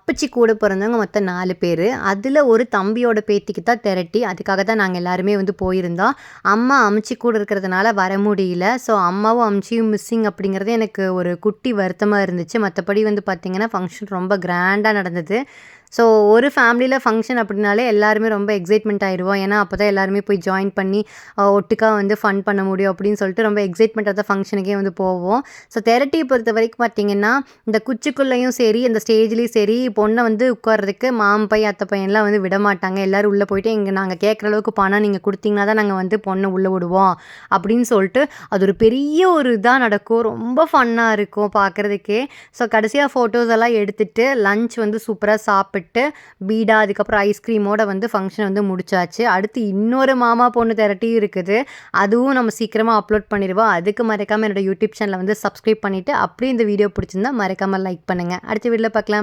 அப்பச்சி கூட பிறந்தவங்க மொத்தம் 4 பேர். அதில் ஒரு தம்பியோட பேத்திக்கு தான் திரட்டி. அதுக்காக தான் நாங்கள் எல்லாருமே வந்து போயிருந்தோம். அம்மா அம்ச்சி கூட இருக்கிறதுனால வர முடியல. ஸோ அம்மாவும் அம்ச்சியும் மிஸ்ஸிங் அப்படிங்கிறது எனக்கு ஒரு குட்டி வருத்தமாக இருந்துச்சு. மற்றபடி வந்து பார்த்திங்கன்னா ஃபங்க்ஷன் ரொம்ப கிராண்டாக நடந்தது. ஸோ ஒரு ஃபேமிலியில் ஃபங்க்ஷன் அப்படின்னாலே எல்லாருமே ரொம்ப எக்ஸைட்மெண்ட் ஆயிடுவோம். ஏன்னா அப்போ தான் எல்லாருமே போய் ஜாயின் பண்ணி ஒட்டுக்கா வந்து ஃபன் பண்ண முடியும் அப்படின்னு சொல்லிட்டு ரொம்ப எக்ஸைட்மெண்ட்டாக தான் ஃபங்க்ஷனுக்கே வந்து போவோம். ஸோ திரட்டியை பொறுத்த வரைக்கும் பார்த்திங்கன்னா இந்த குச்சிக்குள்ளேயும் சரி இந்த ஸ்டேஜ்லேயும் சரி பொண்ணை வந்து உட்கார்றதுக்கு மாமன் பையன் அத்தை பையன்லாம் வந்து விட மாட்டாங்க. எல்லோரும் உள்ளே போயிட்டு நாங்கள் கேட்குற அளவுக்கு பணம் நீங்கள் கொடுத்தீங்கன்னா தான் நாங்கள் வந்து பொண்ணை உள்ளே விடுவோம் அப்படின்னு சொல்லிட்டு அது ஒரு பெரிய ஒரு இதாக நடக்கும். ரொம்ப ஃபன்னாக இருக்கும் பார்க்குறதுக்கே. ஸோ கடைசியாக ஃபோட்டோஸ் எல்லாம் எடுத்துகிட்டு லஞ்ச் வந்து சூப்பராக சாப்பிட்டு பீடா அதுக்கப்புறம் ஐஸ்கிரீமோட வந்து ஃபங்க்ஷன் வந்து முடிச்சாச்சு. அடுத்து இன்னொரு மாமா பொண்ணு திரட்டியும் இருக்குது. அதுவும் நம்ம சீக்கிரமாக அப்லோட் பண்ணிடுவோம். அதுக்கு மறக்காமல் என்னோட யூடியூப் சேனலை வந்து சப்ஸ்கிரைப் பண்ணிவிட்டு அப்படியே இந்த வீடியோ பிடிச்சிருந்தா மறக்காமல் லைக் பண்ணுங்கள். அடுத்த வீடியோவில் பார்க்கலாம்.